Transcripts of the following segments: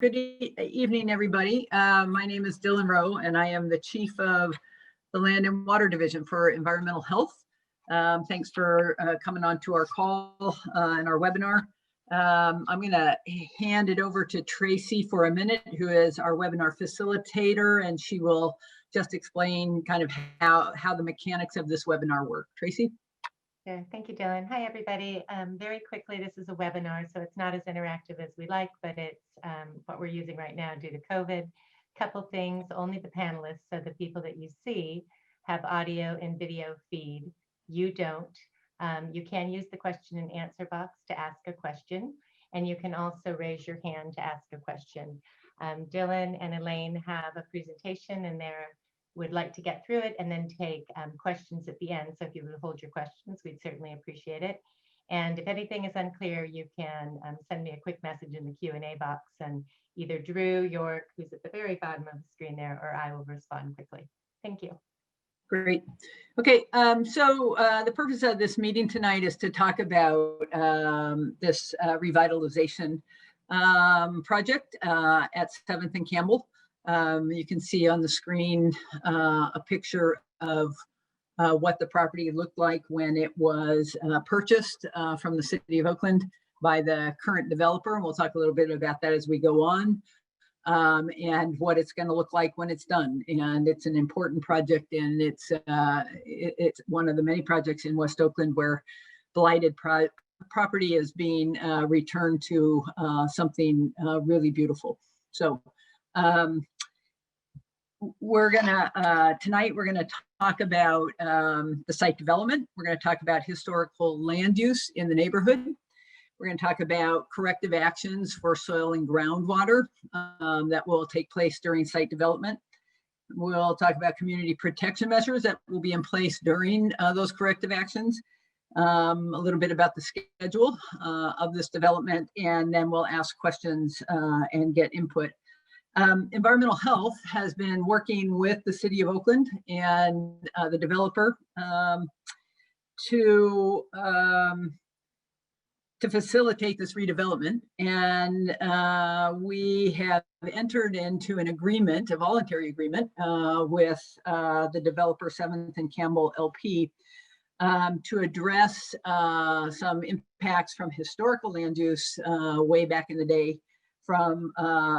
Good evening, everybody. My name is Dylan Rowe, and I am the Chief of the Land and Water Division for Environmental Health. Thanks for coming on to our call and our webinar. I'm going to hand it over to Tracy for a minute, who is our webinar facilitator, and she will just explain kind of how the mechanics of this webinar work. Tracy? Sure. Thank you, Dylan. Hi, everybody. Very quickly, this is a webinar, so it's not as interactive as we like, but it's what we're using right now due to COVID. Couple things, only the panelists, so the people that you see, have audio and video feed. You don't. You can use the question and answer box to ask a question, and you can also raise your hand to ask a question. Dylan and Elaine have a presentation, and they're would like to get through it and then take questions at the end. So if you would hold your questions, we'd certainly appreciate it. And if anything is unclear, you can send me a quick message in the Q&A box, and either Drew, York, who's at the very bottom of the screen there, or I will respond quickly. Thank you. Great. Okay, so the purpose of this meeting tonight is to talk about this revitalization project at 7th and Campbell. You can see on the screen a picture of what the property looked like when it was purchased from the City of Oakland by the current developer. And we'll talk a little bit about that as we go on, and what it's going to look like when it's done. And it's an important project, and it's one of the many projects in West Oakland where blighted property is being returned to something really beautiful. So tonight we're gonna talk about the site development. We're gonna talk about historical land use in the neighborhood. We're gonna talk about corrective actions for soil and groundwater that will take place during site development. We'll talk about community protection measures that will be in place during those corrective actions. A little bit about the schedule of this development, and then we'll ask questions and get input. Environmental Health has been working with the City of Oakland and the developer to facilitate this redevelopment. And we have entered into an agreement, a voluntary agreement with the developer 7th and Campbell LP to address some impacts from historical land use way back in the day, from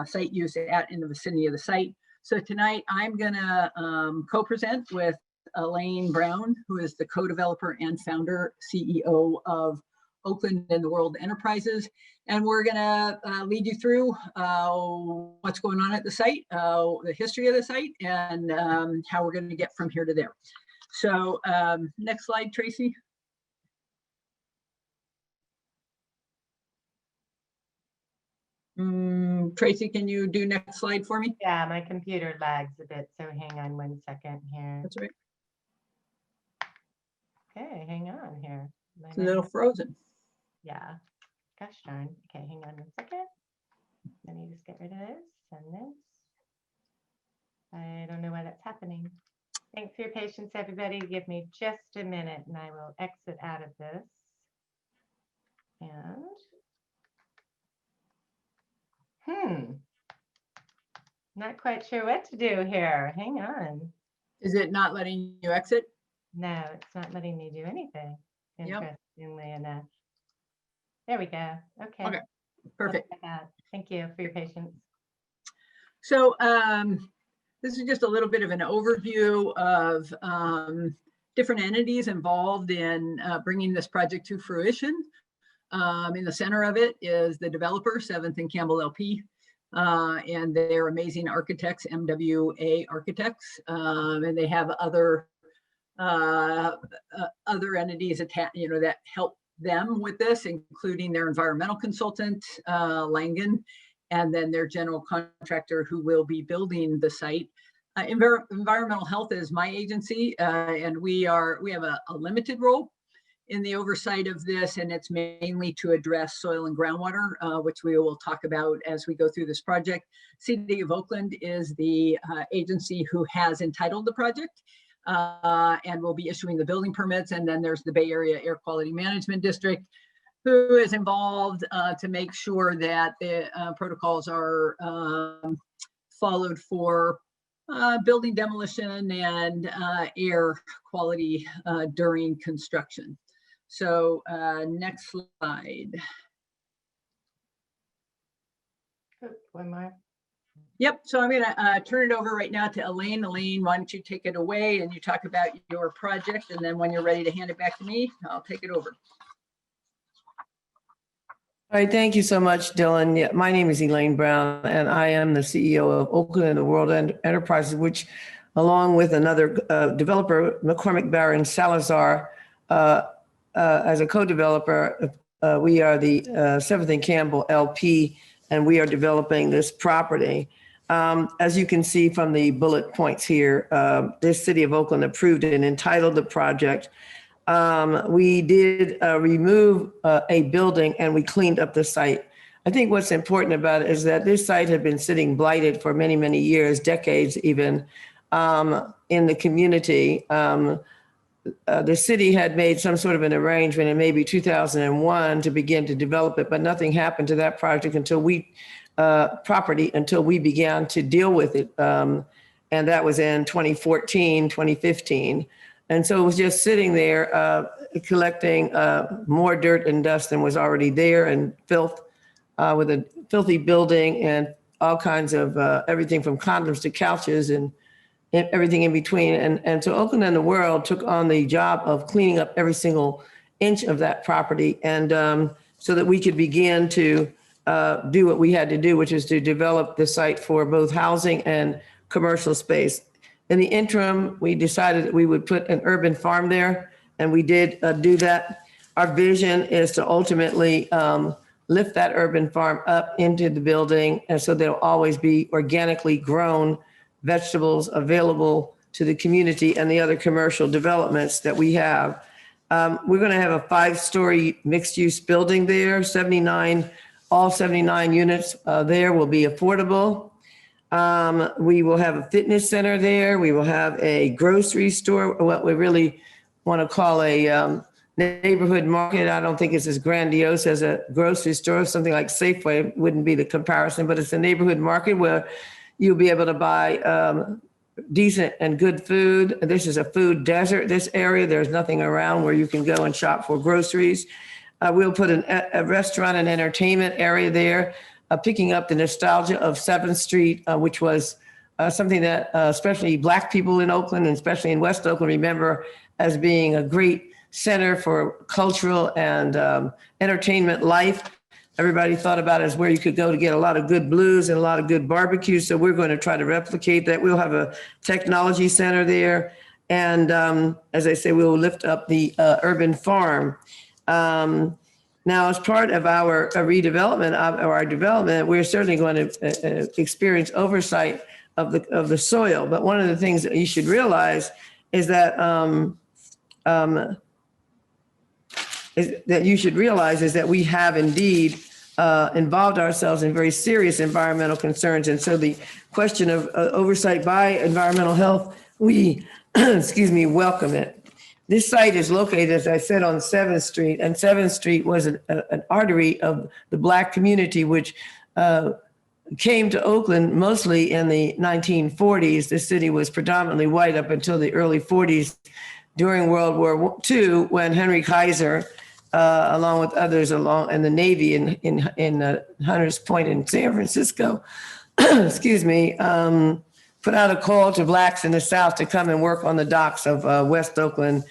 site use in the vicinity of the site. So tonight I'm gonna co-present with Elaine Brown, who is the co-developer and founder, CEO of Oakland and the World Enterprises. And we're gonna lead you through what's going on at the site, the history of the site, and how we're gonna get from here to there. So next slide, Tracy. Tracy, can you do next slide for me? Yeah, my computer lags a bit, so hang on 1 second here. That's right. Okay, hang on here. It's a little frozen. Yeah, gosh darn. Okay, hang on 1 second. Let me just get rid of this and this. I don't know why that's happening. Thanks for your patience, everybody. Give me just a minute and I will exit out of this. And not quite sure what to do here. Hang on. Is it not letting you exit? No, it's not letting me do anything. Interestingly enough. There we go. Okay. Okay, perfect. Thank you for your patience. So this is just a little bit of an overview of different entities involved in bringing this project to fruition. In the center of it is the developer, 7th and Campbell LP, and their amazing architects, MWA Architects, and they have other entities that help them with this, including their environmental consultant, Langen, and then their general contractor who will be building the site. Environmental Health is my agency, and we have a limited role in the oversight of this, and it's mainly to address soil and groundwater, which we will talk about as we go through this project. City of Oakland is the agency who has entitled the project and will be issuing the building permits. And then there's the Bay Area Air Quality Management District, who is involved to make sure that the protocols are followed for building demolition and air quality during construction. So next slide. One more. Yep, so I'm gonna turn it over right now to Elaine. Elaine, why don't you take it away and you talk about your project, and then when you're ready to hand it back to me, I'll take it over. All right, thank you so much, Dylan. Yeah, my name is Elaine Brown, and I am the CEO of Oakland and the World Enterprises, which, along with another developer, McCormick Barron Salazar, as a co-developer, we are the 7th and Campbell LP, and we are developing this property. As you can see from the bullet points here, this city of Oakland approved and entitled the project. We did remove a building and we cleaned up the site. I think what's important about it is that this site had been sitting blighted for many, many years, decades even, in the community. The city had made some sort of an arrangement in maybe 2001 to begin to develop it, but nothing happened to that project until we began to deal with it. And that was in 2014, 2015. And so it was just sitting there collecting more dirt and dust than was already there, and filth, with a filthy building and all kinds of everything from condoms to couches and everything in between. And so Oakland and the World took on the job of cleaning up every single inch of that property, and so that we could begin to do what we had to do, which is to develop the site for both housing and commercial space. In the interim, we decided that we would put an urban farm there, and we did do that. Our vision is to ultimately lift that urban farm up into the building, and so there'll always be organically grown vegetables available to the community and the other commercial developments that we have. We're going to have a 5-story mixed-use building there. All 79 units there will be affordable. We will have a fitness center there. We will have a grocery store, what we really want to call a neighborhood market. I don't think it's as grandiose as a grocery store. Something like Safeway wouldn't be the comparison, but it's a neighborhood market where you'll be able to buy decent and good food. This is a food desert, this area. There's nothing around where you can go and shop for groceries. We'll put a restaurant and entertainment area there, picking up the nostalgia of 7th Street, which was something that especially Black people in Oakland, and especially in West Oakland, remember as being a great center for cultural and entertainment life. Everybody thought about it as where you could go to get a lot of good blues and a lot of good barbecue. So we're going to try to replicate that. We'll have a technology center there. And as I say, we'll lift up the urban farm. Now, as part of our redevelopment or our development, we're certainly going to experience oversight of the soil. But one of the things that you should realize is that we have indeed involved ourselves in very serious environmental concerns. And so the question of oversight by environmental health, we, welcome it. This site is located, as I said, on 7th Street, and 7th Street was an artery of the Black community, which came to Oakland mostly in the 1940s. The city was predominantly white up until the early 40s during World War II, when Henry Kaiser, along with others in the Navy in Hunters Point in San Francisco, put out a call to Blacks in the South to come and work on the docks of West Oakland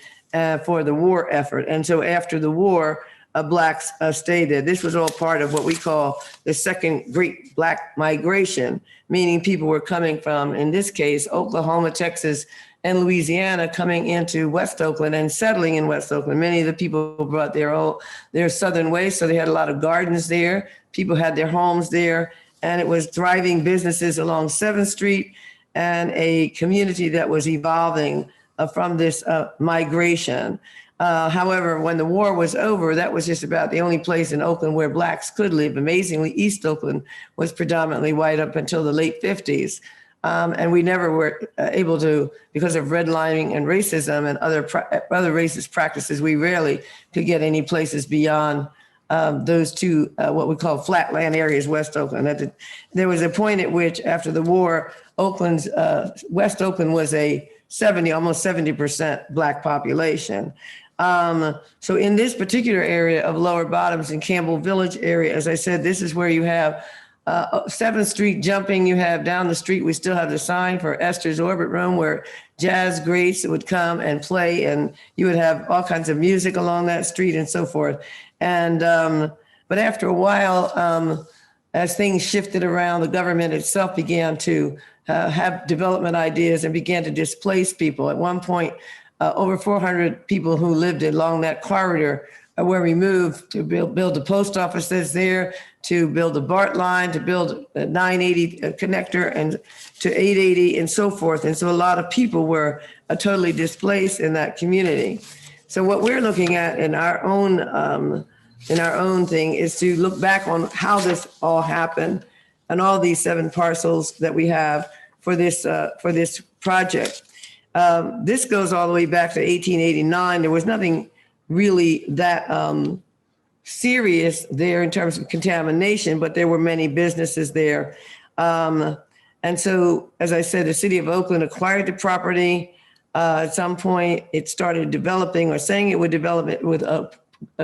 for the war effort. And so after the war, Blacks stayed there. This was all part of what we call the second Great Black Migration, meaning people were coming from, in this case, Oklahoma, Texas, and Louisiana, coming into West Oakland and settling in West Oakland. Many of the people brought their southern ways, so they had a lot of gardens there. People had their homes there, and it was thriving businesses along 7th Street, and a community that was evolving from this migration. However, when the war was over, that was just about the only place in Oakland where Blacks could live. Amazingly, East Oakland was predominantly white up until the late 50s. And we never were able to, because of redlining and racism and other racist practices, we rarely could get any places beyond those two, what we call flatland areas, West Oakland. There was a point at which, after the war, West Oakland was a almost 70% Black population. So in this particular area of Lower Bottoms in Campbell Village area, as I said, this is where you have 7th Street jumping. You have down the street, we still have the sign for Esther's Orbit Room, where jazz greats would come and play, and you would have all kinds of music along that street and so forth. And but after a while, as things shifted around, the government itself began to have development ideas and began to displace people. At one point, over 400 people who lived along that corridor were removed to build the post office that's there, to build the BART line, to build a 980 connector, and to 880 and so forth. And so a lot of people were totally displaced in that community. So what we're looking at in our own thing is to look back on how this all happened and all these 7 parcels that we have for this project. This goes all the way back to 1889. There was nothing really that serious there in terms of contamination, but there were many businesses there. And so, as I said, the city of Oakland acquired the property. At some point, it started developing, or saying it would develop it with a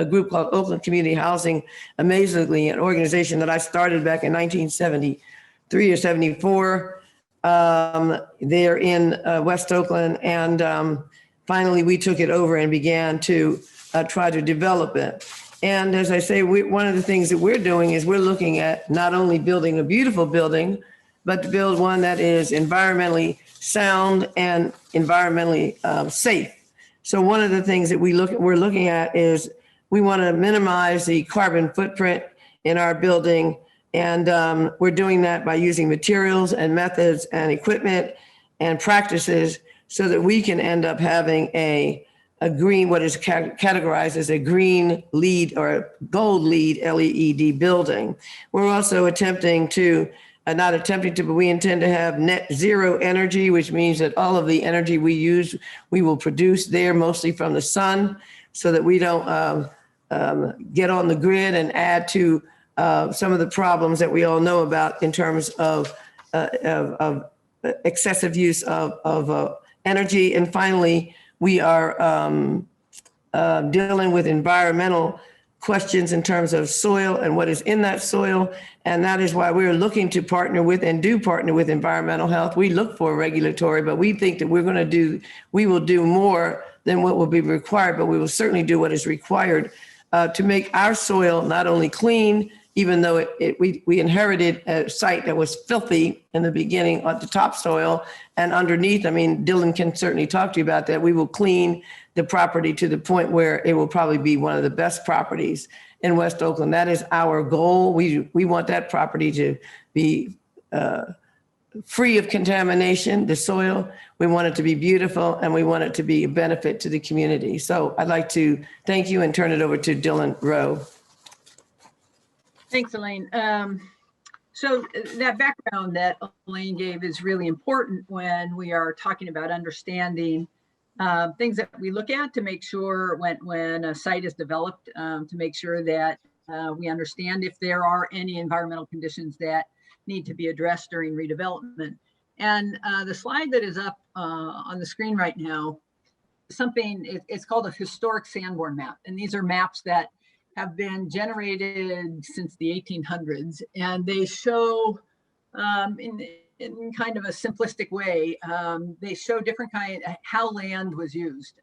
group called Oakland Community Housing, amazingly, an organization that I started back in 1973 or 74. There in West Oakland. And finally, we took it over and began to try to develop it. And as I say, one of the things that we're doing is we're looking at not only building a beautiful building, but to build one that is environmentally sound and environmentally safe. So one of the things that we're looking at is we want to minimize the carbon footprint in our building. And we're doing that by using materials and methods and equipment and practices so that we can end up having a green, what is categorized as a green LEED or gold LEED, LEED building. We're also attempting to, but we intend to have net zero energy, which means that all of the energy we use, we will produce there mostly from the sun, so that we don't get on the grid and add to some of the problems that we all know about in terms of excessive use of energy. And finally, we are dealing with environmental questions in terms of soil and what is in that soil. And that is why we're looking to partner with and do partner with environmental health. We look for regulatory, but we think that we will do more than what will be required, but we will certainly do what is required to make our soil not only clean, even though we inherited a site that was filthy in the beginning on the topsoil and underneath. I mean, Dylan can certainly talk to you about that. We will clean the property to the point where it will probably be one of the best properties in West Oakland. That is our goal. We want that property to be free of contamination, the soil. We want it to be beautiful, and we want it to be a benefit to the community. So I'd like to thank you and turn it over to Dylan Rowe. Thanks, Elaine. So that background that Elaine gave is really important when we are talking about understanding things that we look at to make sure when a site is developed, to make sure that we understand if there are any environmental conditions that need to be addressed during redevelopment. And the slide that is up on the screen right now, it's called a historic Sanborn map. And these are maps that have been generated since the 1800s, and they show in kind of a simplistic way, they show different how land was used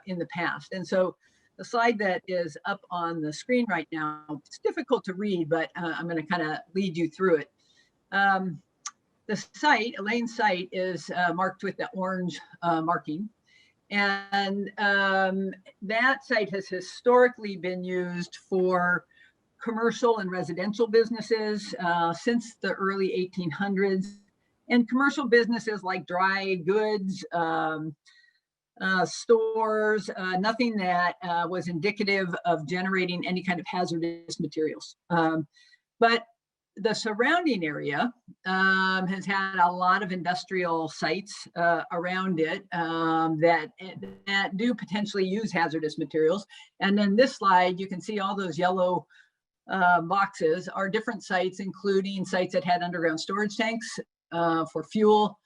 in the past. And so the slide that is up on the screen right now, it's difficult to read, but I'm going to kind of lead you through it. The site, Elaine's site, is marked with the orange marking. And that site has historically been used for commercial and residential businesses since the early 1800s. And commercial businesses like dry goods, stores, nothing that was indicative of generating any kind of hazardous materials. But the surrounding area has had a lot of industrial sites around it that do potentially use hazardous materials. And then this slide, you can see all those yellow boxes are different sites, including sites that had underground storage tanks for fuel.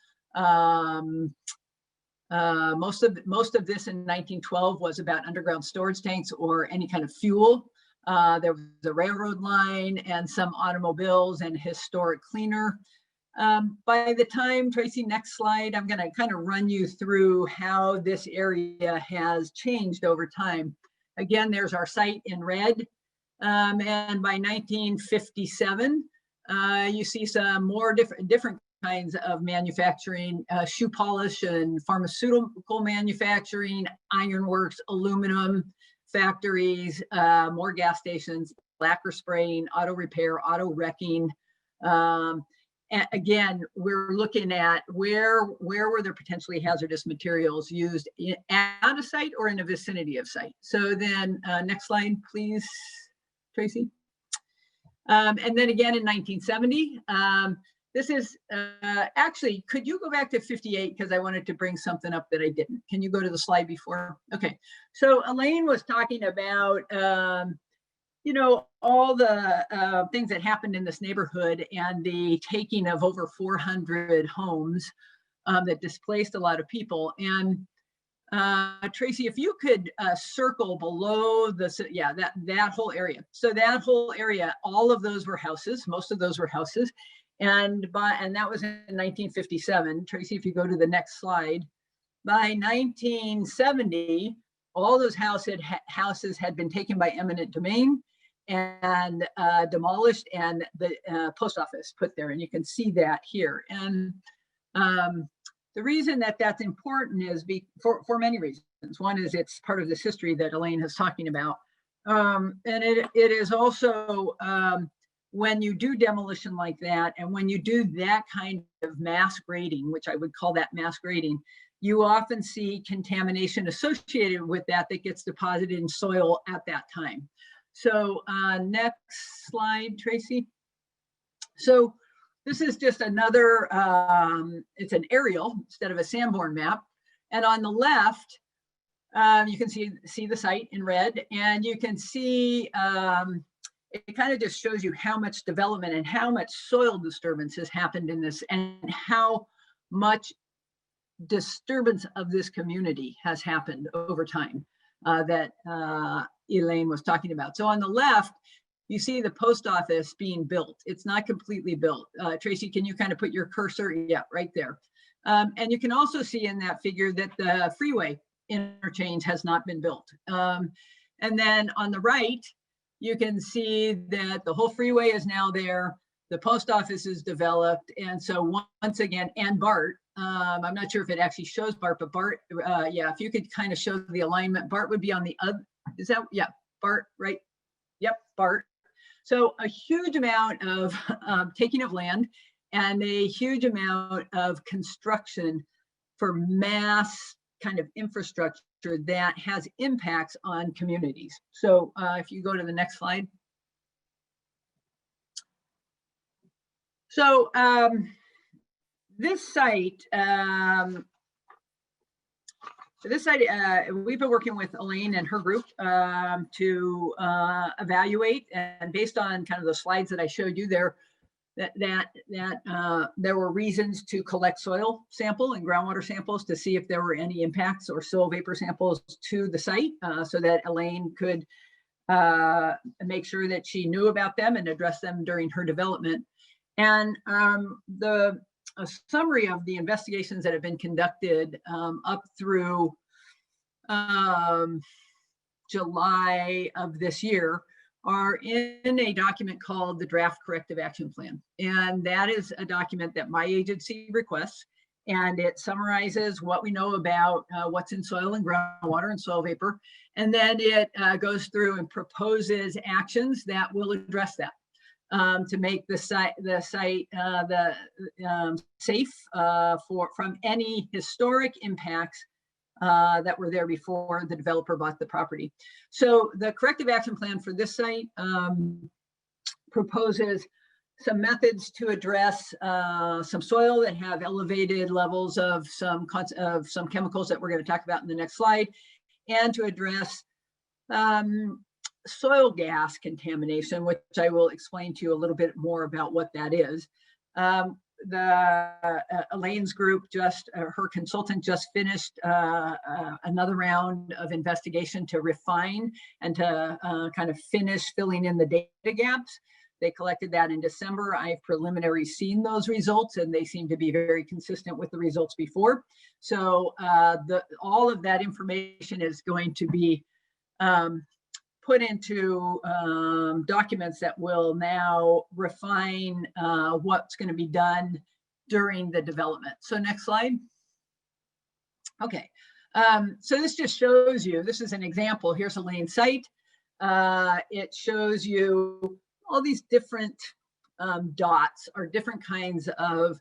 Most of this in 1912 was about underground storage tanks or any kind of fuel. There was a railroad line and some automobiles and historic cleaner. By the time, Tracy, next slide, I'm going to kind of run you through how this area has changed over time. Again, there's our site in red. And by 1957, you see some more different kinds of manufacturing, shoe polish and pharmaceutical manufacturing, ironworks, aluminum factories, more gas stations, lacquer spraying, auto repair, auto wrecking. And again, we're looking at where were there potentially hazardous materials used at a site or in the vicinity of site. So then next slide, please, Tracy. And then again in 1970, this is actually, could you go back to 58? Because I wanted to bring something up that I didn't. Can you go to the slide before? Okay, so Elaine was talking about, you know, all the things that happened in this neighborhood and the taking of over 400 homes that displaced a lot of people. And Tracy, if you could circle below this, yeah, that whole area. So that whole area, all of those were houses. Most of those were houses. And that was in 1957. Tracy, if you go to the next slide, by 1970, all those houses had been taken by eminent domain and demolished, and the post office put there, and you can see that here. And the reason that that's important is for many reasons. One is it's part of this history that Elaine is talking about, and it is also when you do demolition like that, and when you do that kind of mass grading, which I would call that mass grading, you often see contamination associated with that gets deposited in soil at that time. So next slide, Tracy. So this is just another, it's an aerial instead of a Sanborn map. And on the left, you can see the site in red, and you can see it kind of just shows you how much development and how much soil disturbance has happened in this, and how much disturbance of this community has happened over time that Elaine was talking about. So on the left, you see the post office being built. It's not completely built. Tracy, can you kind of put your cursor? Yeah, right there. And you can also see in that figure that the freeway interchange has not been built. And then on the right, you can see that the whole freeway is now there. The post office is developed. And so once again, and BART, I'm not sure if it actually shows BART, but BART, yeah, if you could kind of show the alignment, BART would be on the other, is that, yeah, BART, right? Yep, BART. So a huge amount of taking of land and a huge amount of construction for mass kind of infrastructure that has impacts on communities. So if you go to the next slide. So this site, we've been working with Elaine and her group to evaluate, and based on kind of the slides that I showed you there, there were reasons to collect soil sample and groundwater samples to see if there were any impacts or soil vapor samples to the site, so that Elaine could make sure that she knew about them and address them during her development. And a summary of the investigations that have been conducted up through July of this year are in a document called the Draft Corrective Action Plan. And that is a document that my agency requests, and it summarizes what we know about what's in soil and groundwater and soil vapor. And then it goes through and proposes actions that will address that. To make the site safe from any historic impacts that were there before the developer bought the property. So the corrective action plan for this site proposes some methods to address some soil that have elevated levels of some chemicals that we're going to talk about in the next slide, and to address soil gas contamination, which I will explain to you a little bit more about what that is. Elaine's group her consultant just finished another round of investigation to refine and to kind of finish filling in the data gaps. They collected that in December. I've preliminary seen those results, and they seem to be very consistent with the results before. So all of that information is going to be put into documents that will now refine what's going to be done during the development. So next slide. Okay, so this just shows you, this is an example. Here's a lane site. It shows you all these different dots are different kinds of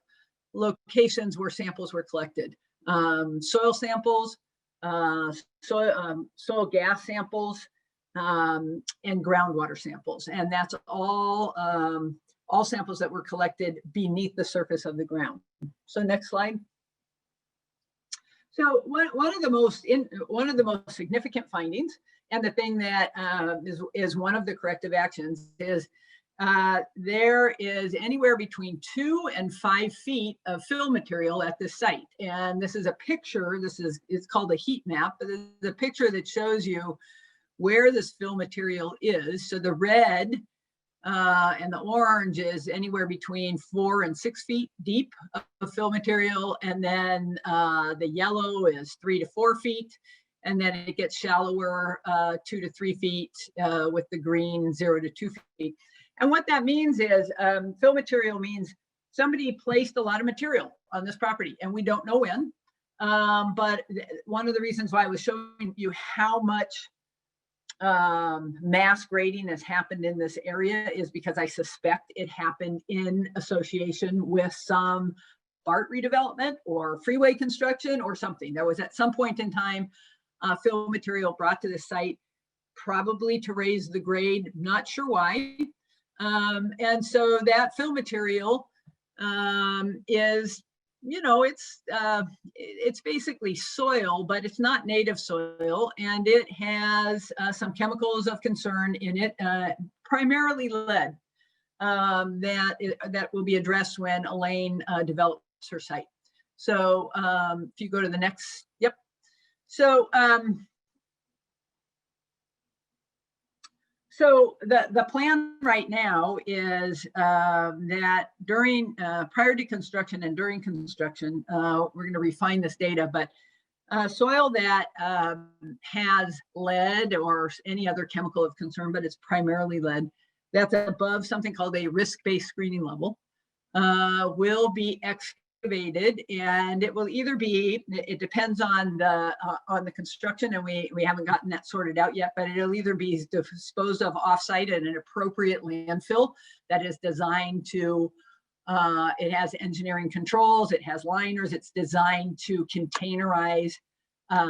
locations where samples were collected. Soil samples, soil gas samples, and groundwater samples. And that's all samples that were collected beneath the surface of the ground. So next slide. So one of the most significant findings, and the thing that is one of the corrective actions, is there is anywhere between 2 and 5 feet of fill material at this site. And this is a picture, it's called a heat map, but it's a picture that shows you where this fill material is. So the red and the orange is anywhere between 4 and 6 feet deep of fill material. And then the yellow is 3 to 4 feet. And then it gets shallower, 2 to 3 feet, with the green 0 to 2 feet. And what that means is fill material means somebody placed a lot of material on this property, and we don't know when. But one of the reasons why I was showing you how much mass grading has happened in this area is because I suspect it happened in association with some BART redevelopment or freeway construction or something. There was at some point in time fill material brought to the site, probably to raise the grade, not sure why. And so that fill material is, you know, it's basically soil, but it's not native soil, and it has some chemicals of concern in it, primarily lead, that will be addressed when Elaine develops her site. So if you go to the next, yep. So so the plan right now is that during prior to construction and during construction, we're going to refine this data, but soil that has lead or any other chemical of concern, but it's primarily lead, that's above something called a risk-based screening level, will be excavated, and it will either be, it depends on the construction, and we haven't gotten that sorted out yet, but it'll either be disposed of offsite at an appropriate landfill that is designed to, it has engineering controls, it has liners, it's designed to containerize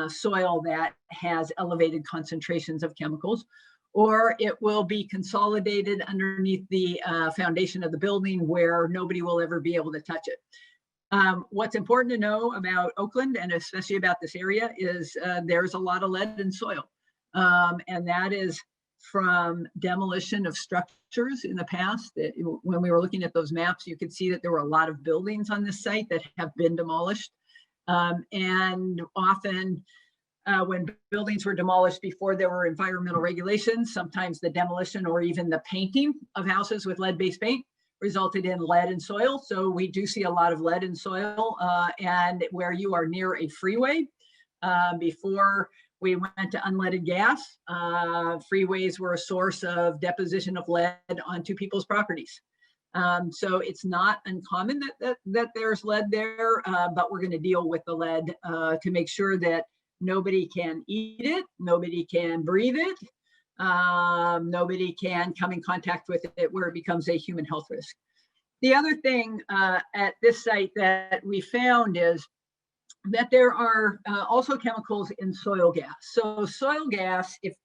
soil that has elevated concentrations of chemicals, or it will be consolidated underneath the foundation of the building where nobody will ever be able to touch it. What's important to know about Oakland, and especially about this area, is there's a lot of lead in soil. And that is from demolition of structures in the past. When we were looking at those maps, you could see that there were a lot of buildings on this site that have been demolished. And often when buildings were demolished before there were environmental regulations, sometimes the demolition or even the painting of houses with lead-based paint resulted in lead in soil. So we do see a lot of lead in soil, and where you are near a freeway. Before we went to unleaded gas, freeways were a source of deposition of lead onto people's properties. So it's not uncommon that there's lead there, but we're going to deal with the lead to make sure that nobody can eat it, nobody can breathe it, nobody can come in contact with it where it becomes a human health risk. The other thing at this site that we found is that there are also chemicals in soil gas. So soil gas, if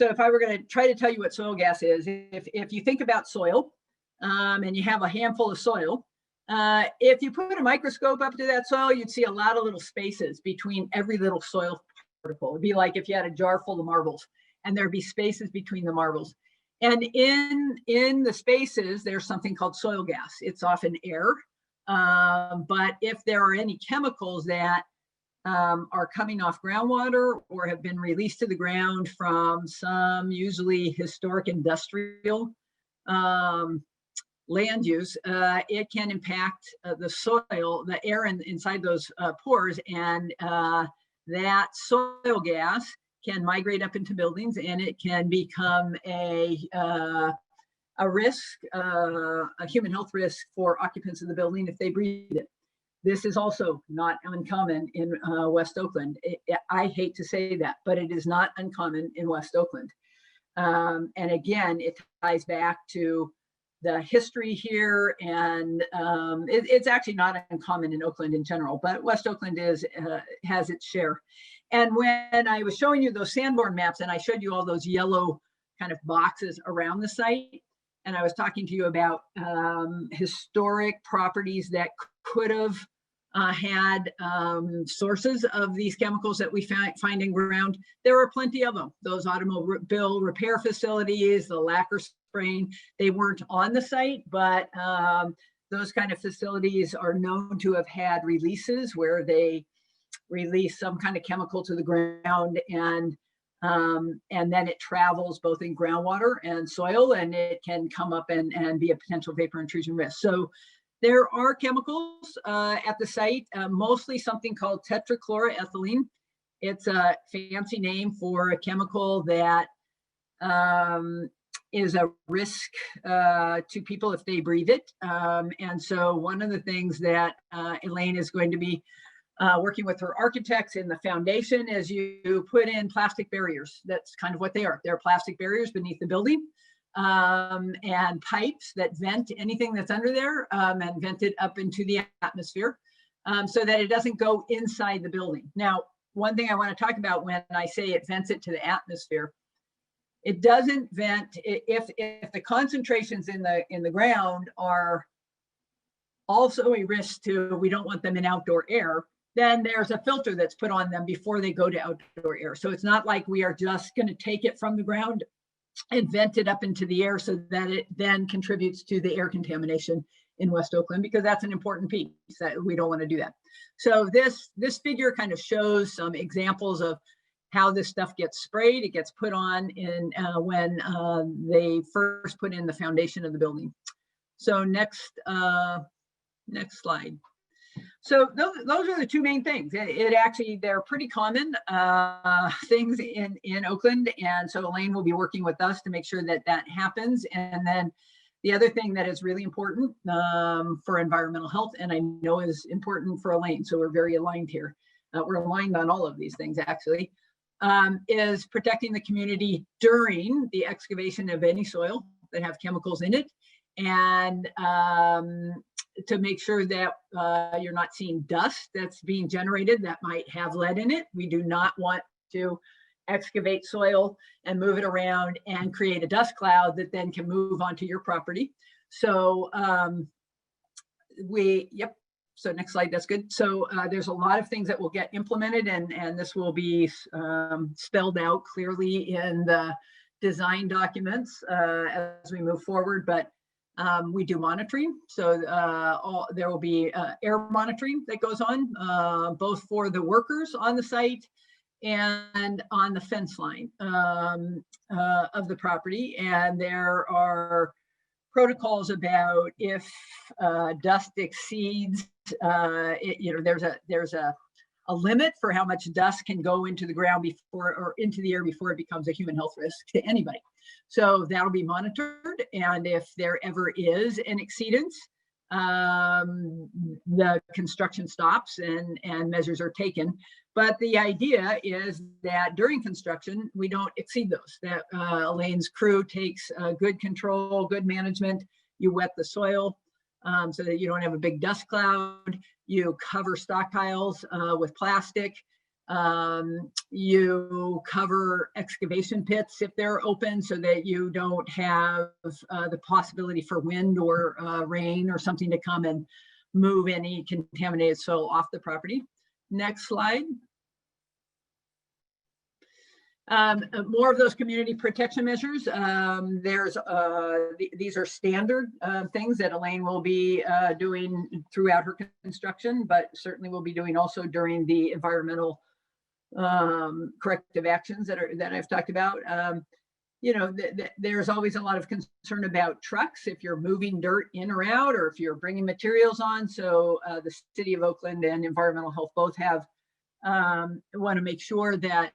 I were going to try to tell you what soil gas is, if you think about soil, and you have a handful of soil, if you put a microscope up to that soil, you'd see a lot of little spaces between every little soil particle. It'd be like if you had a jar full of marbles and there'd be spaces between the marbles. And in the spaces, there's something called soil gas. It's often air. But if there are any chemicals that are coming off groundwater or have been released to the ground from some usually historic industrial land use, it can impact the soil, the air inside those pores, and that soil gas can migrate up into buildings, and it can become a risk, a human health risk for occupants of the building if they breathe it. This is also not uncommon in West Oakland. I hate to say that, but it is not uncommon in West Oakland. And again, it ties back to the history here, and it's actually not uncommon in Oakland in general, but West Oakland has its share. And when I was showing you those Sanborn maps, and I showed you all those yellow kind of boxes around the site, and I was talking to you about historic properties that could have had sources of these chemicals that we find in ground, there are plenty of them. Those automobile repair facilities, the lacquer spraying, they weren't on the site, but those kind of facilities are known to have had releases where they release some kind of chemical to the ground, and then it travels both in groundwater and soil, and it can come up and be a potential vapor intrusion risk. So there are chemicals at the site, mostly something called tetrachloroethylene. It's a fancy name for a chemical that is a risk to people if they breathe it. And so one of the things that Elaine is going to be working with her architects in the foundation is you put in plastic barriers. That's kind of what they are. They're plastic barriers beneath the building, and pipes that vent anything that's under there, and vent it up into the atmosphere, so that it doesn't go inside the building. Now, one thing I want to talk about when I say it vents it to the atmosphere, it doesn't vent if the concentrations in the ground are also a risk to, we don't want them in outdoor air, then there's a filter that's put on them before they go to outdoor air. So it's not like we are just going to take it from the ground and vent it up into the air so that it then contributes to the air contamination in West Oakland, because that's an important piece that we don't want to do that. So this figure kind of shows some examples of how this stuff gets sprayed. It gets put on in when they first put in the foundation of the building. So next slide. So those are the two main things. It actually, they're pretty common things in Oakland. And so Elaine will be working with us to make sure that that happens. And then the other thing that is really important for environmental health, and I know is important for Elaine, so we're very aligned here. We're aligned on all of these things actually, is protecting the community during the excavation of any soil that have chemicals in it. And to make sure that you're not seeing dust that's being generated that might have lead in it. We do not want to excavate soil and move it around and create a dust cloud that then can move onto your property. So so next slide, that's good. So there's a lot of things that will get implemented, and this will be spelled out clearly in the design documents as we move forward. But we do monitoring, so there will be air monitoring that goes on, both for the workers on the site and on the fence line of the property. And there are protocols about if dust exceeds, there's a limit for how much dust can go into the ground before, or into the air before it becomes a human health risk to anybody. So that'll be monitored, and if there ever is an exceedance, the construction stops and measures are taken. But the idea is that during construction, we don't exceed those, that Elaine's crew takes good control, good management. You wet the soil so that you don't have a big dust cloud. You cover stockpiles with plastic. You cover excavation pits if they're open so that you don't have the possibility for wind or rain or something to come and move any contaminated soil off the property. Next slide. More of those community protection measures. These are standard things that Elaine will be doing throughout her construction, but certainly will be doing also during the environmental corrective actions that I've talked about. You know, there's always a lot of concern about trucks if you're moving dirt in or out, or if you're bringing materials on. So the City of Oakland and Environmental Health both have want to make sure that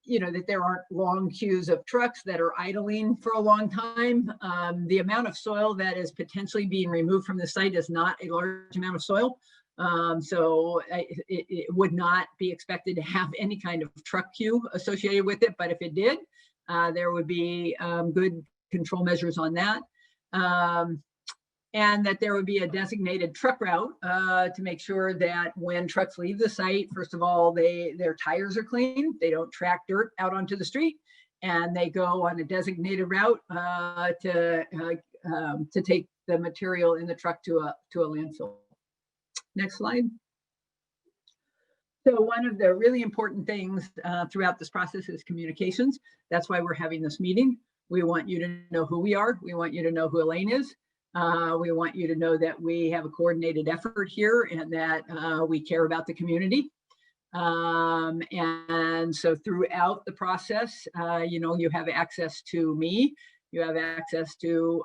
you know, that there aren't long queues of trucks that are idling for a long time. The amount of soil that is potentially being removed from the site is not a large amount of soil. So it would not be expected to have any kind of truck queue associated with it. But if it did, there would be good control measures on that. And that there would be a designated truck route to make sure that when trucks leave the site, first of all, their tires are clean, they don't track dirt out onto the street, and they go on a designated route to take the material in the truck to a landfill. Next slide. So one of the really important things throughout this process is communications. That's why we're having this meeting. We want you to know who we are. We want you to know who Elaine is. We want you to know that we have a coordinated effort here and that we care about the community. And so throughout the process, you know, you have access to me. You have access to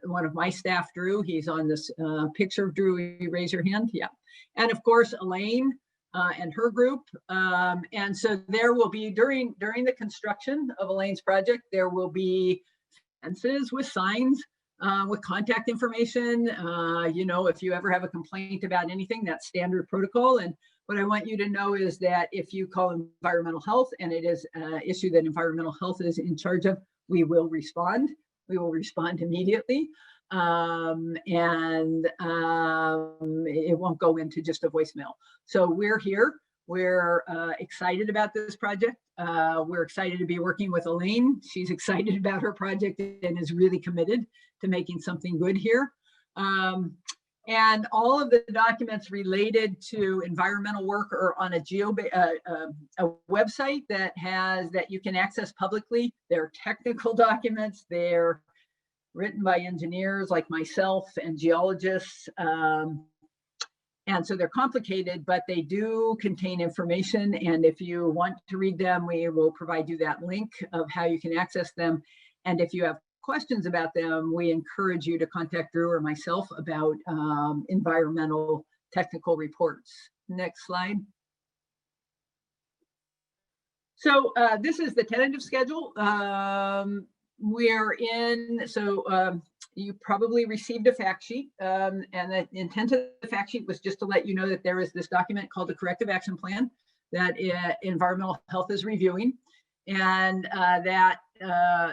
one of my staff, Drew. He's on this picture. Drew, you raise your hand. Yeah. And of course, Elaine and her group. And so there will be, during the construction of Elaine's project, there will be fences with signs, with contact information. You know, if you ever have a complaint about anything, that's standard protocol. And what I want you to know is that if you call environmental health and it is an issue that environmental health is in charge of, we will respond. We will respond immediately. It won't go into just a voicemail. So we're here. We're excited about this project. We're excited to be working with Elaine. She's excited about her project and is really committed to making something good here. And all of the documents related to environmental work are on a website that you can access publicly. They're technical documents. They're written by engineers like myself and geologists. And so they're complicated, but they do contain information. And if you want to read them, we will provide you that link of how you can access them. And if you have questions about them, we encourage you to contact Drew or myself about environmental technical reports. Next slide. So this is the tentative schedule. We're in, so you probably received a fact sheet, and the intent of the fact sheet was just to let you know that there is this document called the Corrective Action Plan that environmental health is reviewing, and that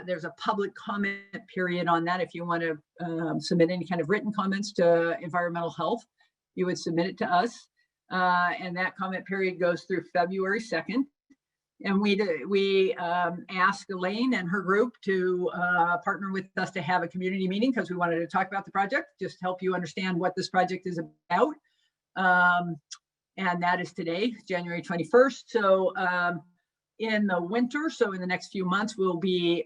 there's a public comment period on that. If you want to submit any kind of written comments to environmental health, you would submit it to us, and that comment period goes through February 2nd. And we asked Elaine and her group to partner with us to have a community meeting because we wanted to talk about the project, just help you understand what this project is about. And that is today, January 21st. So in the winter, so in the next few months, will be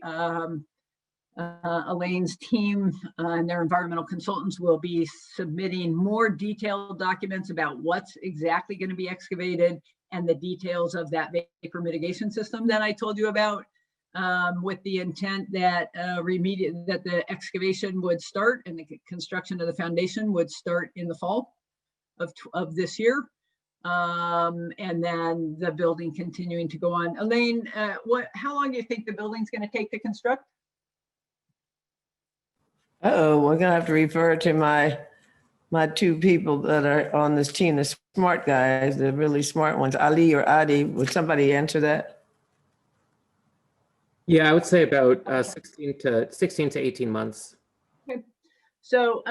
Elaine's team and their environmental consultants will be submitting more detailed documents about what's exactly going to be excavated and the details of that vapor mitigation system that I told you about, with the intent that that the excavation would start and the construction of the foundation would start in the fall of this year. And then the building continuing to go on. Elaine, how long do you think the building's going to take to construct? We're gonna have to refer to my two people that are on this team, the smart guys, the really smart ones, Ali or Adi. Would somebody answer that? Yeah, I would say about 16 to 18 months. Okay. So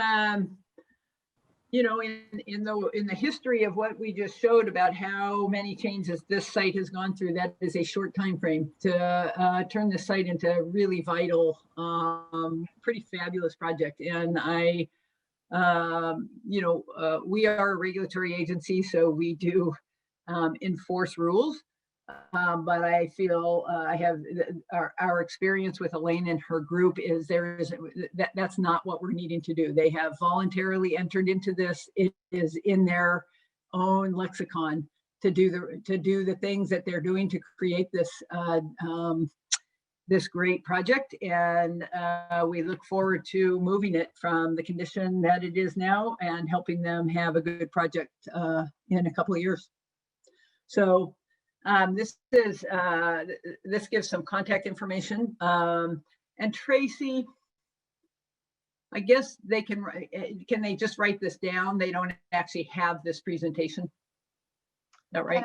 you know, in the history of what we just showed about how many changes this site has gone through, that is a short time frame to turn this site into a really vital, pretty fabulous project. And we are a regulatory agency, so we do enforce rules. But I feel I have our experience with Elaine and her group is that's not what we're needing to do. They have voluntarily entered into this. It is in their own lexicon to do the things that they're doing to create this this great project, and we look forward to moving it from the condition that it is now and helping them have a good project in a couple of years. So this gives some contact information. And Tracy, I guess they can they just write this down? They don't actually have this presentation. Is that right?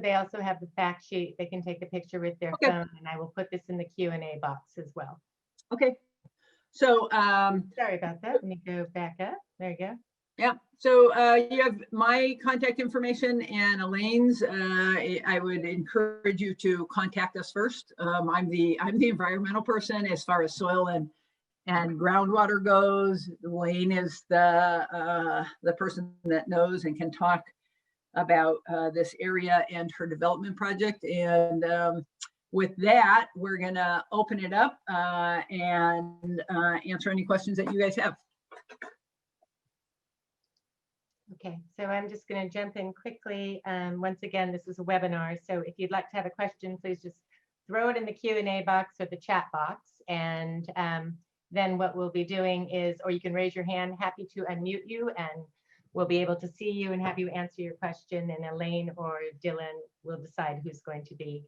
They also have the fact sheet. They can take a picture with their phone, and I will put this in the Q&A box as well. Okay. So sorry about that. Let me go back up. There you go. Yeah, so you have my contact information and Elaine's. I would encourage you to contact us first. I'm the environmental person as far as soil and groundwater goes. Elaine is the person that knows and can talk about this area and her development project. And with that, we're gonna open it up and answer any questions that you guys have. Okay, so I'm just going to jump in quickly. Once again, this is a webinar, so if you'd like to have a question, please just throw it in the Q&A box or the chat box. And then what we'll be doing is, or you can raise your hand, happy to unmute you, and we'll be able to see you and have you answer your question. And Elaine or Dylan will decide who's going to be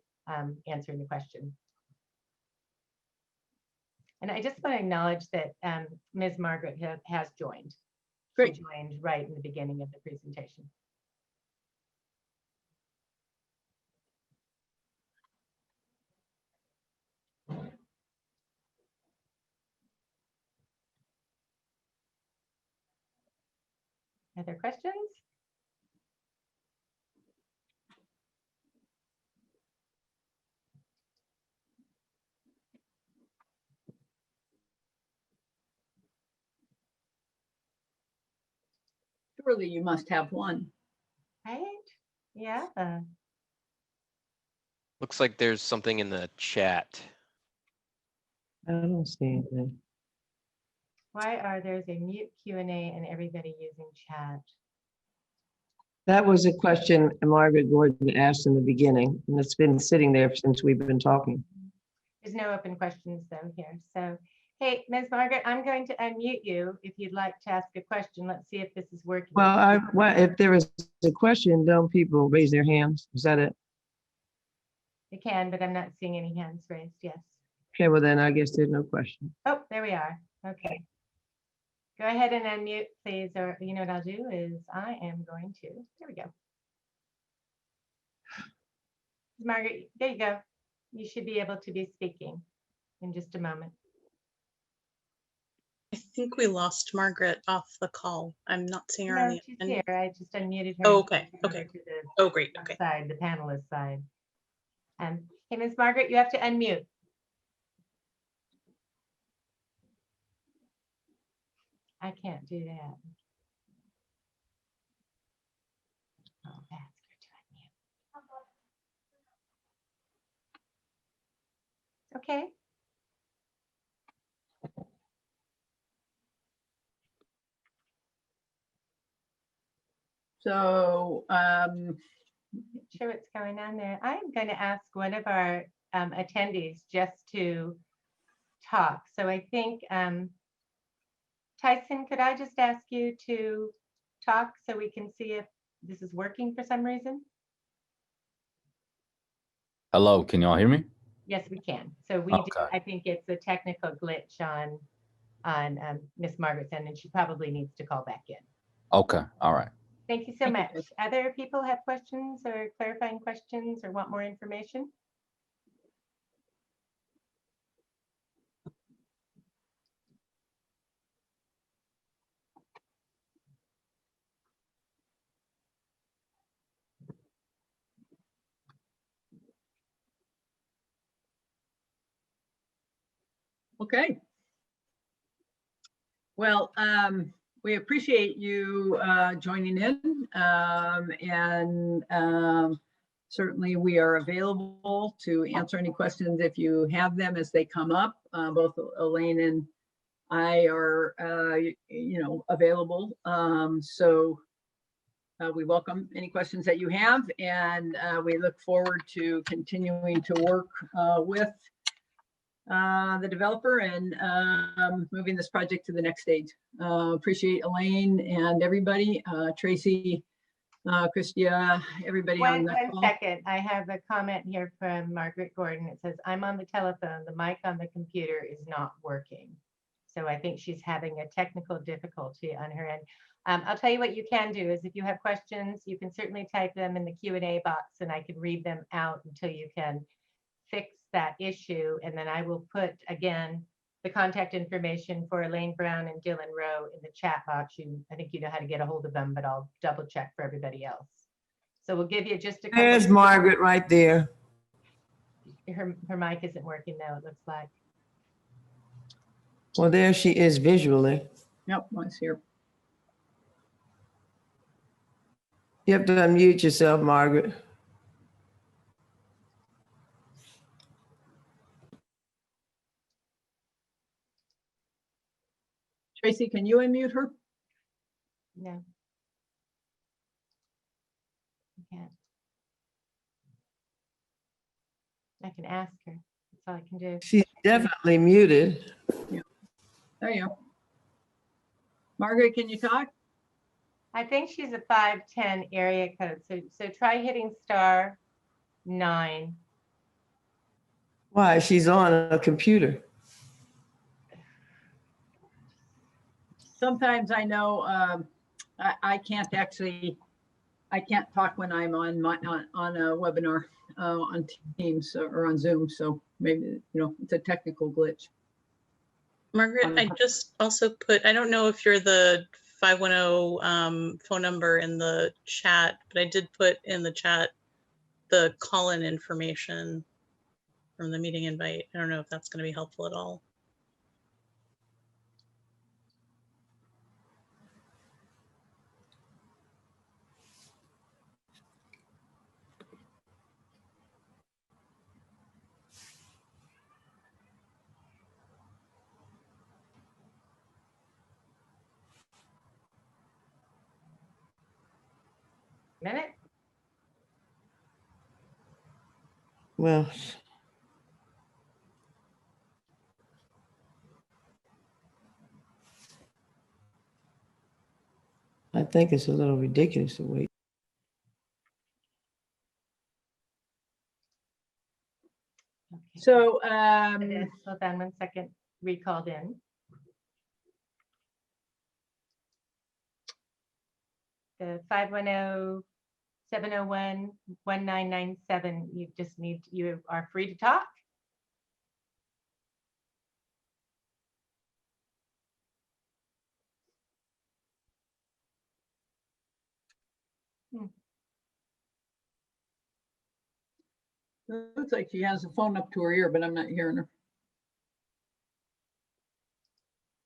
answering the question. And I just want to acknowledge that Ms. Margaret has joined. Great. She joined right in the beginning of the presentation. Other questions? Surely you must have one. Right? Yeah. Looks like there's something in the chat. I don't see anything. Why are there's a mute Q&A and everybody using chat? That was a question Margaret Gordon asked in the beginning, and it's been sitting there since we've been talking. There's no open questions though here. So, hey, Ms. Margaret, I'm going to unmute you if you'd like to ask a question. Let's see if this is working. Well, if there is a question, don't people raise their hands? Is that it? You can, but I'm not seeing any hands raised. Yes. Okay, well then I guess there's no question. Oh, there we are. Okay. Go ahead and unmute, please. Or you know what I'll do is I am going to, there we go. Margaret, there you go. You should be able to be speaking in just a moment. I think we lost Margaret off the call. I'm not seeing her on No, the she's end. here. I just unmuted her. Oh, and okay, moved her okay. to the Oh, great. Okay. side, the panelist side. Hey, Ms. Margaret, you have to unmute. I can't do that. Oh, ask her to unmute. Okay. So Sure what's going on there. I'm going to ask one of our attendees just to talk. So I think, Tyson, could I just ask you to talk so we can see if this is working for some reason? Hello, can y'all hear me? Yes, we can. So we do, Okay. I think it's a technical glitch on Miss Margaret's end, and she probably needs to call back in. Okay, all right. Thank you so Thank you, much. Other people have questions or clarifying questions or want more information? Okay. Well, we appreciate you joining in, and certainly we are available to answer any questions if you have them as they come up. Both Elaine and I are, available. So we welcome any questions that you have, and we look forward to continuing to work with the developer and moving this project to the next stage. Appreciate Elaine and everybody, Tracy, Christia, everybody on the One call. second, I have a comment here from Margaret Gordon. It says, I'm on the telephone, the mic on the computer is not working. So I think she's having a technical difficulty on her end. I'll tell you what you can do is if you have questions, you can certainly type them in the Q&A box and I can read them out until you can fix that issue. And then I will put, again, the contact information for Elaine Brown and Dylan Rowe in the chat box. I think you know how to get a hold of them, but I'll double check for everybody else. So we'll give you just a couple. There's Margaret right there. Her mic isn't working now, it looks like. Well, there she is visually. Yep, one's here. You have to unmute yourself, Margaret. Tracy, can you unmute her? No. I can't. I can ask her. That's all I can do. She's definitely muted. There you go. Margaret, can you talk? I think she's a 510 area code. So try hitting *9. Why? She's on a computer. Sometimes I know I can't talk when I'm on a webinar on Teams or on Zoom. So maybe, it's a technical glitch. Margaret, I just also put, I don't know if you're the 510 phone number in the chat, but I did put in the chat the call-in information from the meeting invite. I don't know if that's going to be helpful at all. Minute? Well, I think it's a little ridiculous to wait. Okay. So It is. Hold on 1 second. Recalled in. The 510-701-1997. You are free to talk. it looks like she has a phone up to her ear, but I'm not hearing her.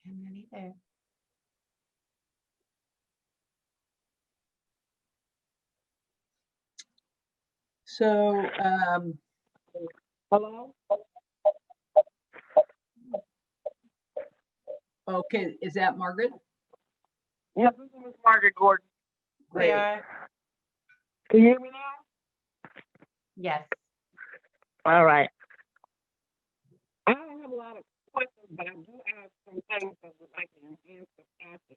I'm not either. So, hello? Okay, is that Margaret? Yes, this is Margaret Gordon. We Great. are. Can you hear me now? Yes. All right. I don't have a lot of questions, but I do have some things that would like to answer.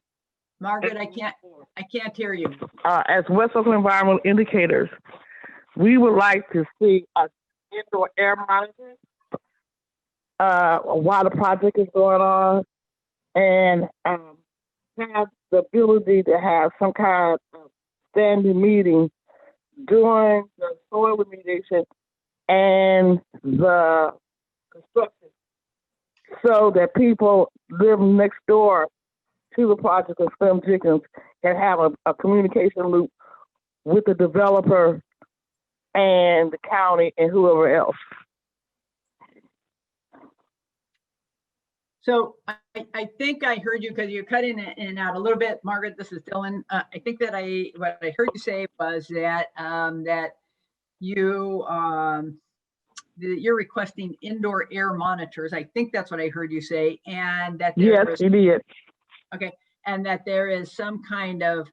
Margaret, I can't hear you. As West Oakland Environmental Indicators, we would like to see indoor air monitoring while the project is going on, and have the ability to have some kind of standing meeting during the soil remediation and the construction, so that people live next door to the project of Slim Chickens can have a communication loop with the developer and the county and whoever else. So I think I heard you because you cut in and out a little bit. Margaret, this is Dylan. I think that what I heard you say was that that you that you're requesting indoor air monitors. I think that's what I heard you say, and that there Yes, was it is. okay, and that there is some kind of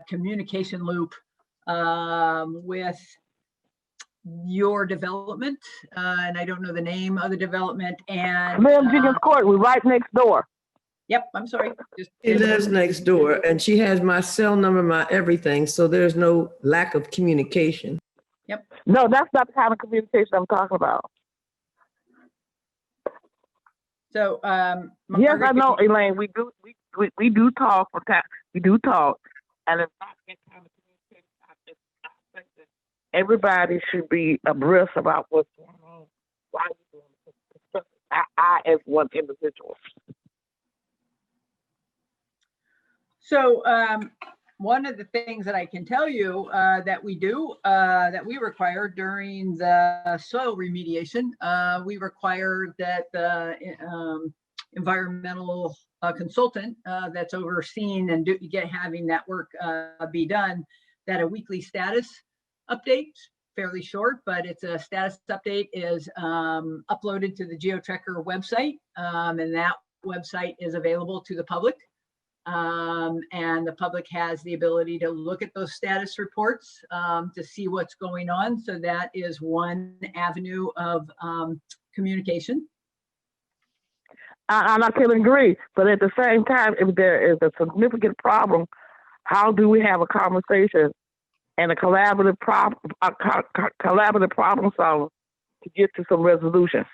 communication loop with your development, and I don't know the name of the development. And Slim Jenkins Court, we're right next door. yep, I'm sorry. She lives next door and she has my cell number, my everything. So there's no lack of communication. No, that's not the kind of communication I'm talking about. So, Yes, Margaret, I know, Elaine. We do talk for time. We do talk, and in fact, that kind of communication, I think that everybody should be abreast about what's going on. Why you doing it? I as one individual. So one of the things that I can tell you that we do, that we require during the soil remediation, we require that the environmental consultant that's overseeing and having that work be done, that a weekly status update, fairly short, but it's a status update, is uploaded to the GeoTracker website, and that website is available to the public. And the public has the ability to look at those status reports to see what's going on. So that is one avenue of communication. And I can agree, but at the same time, if there is a significant problem, how do we have a conversation and a collaborative problem solving to get to some resolution?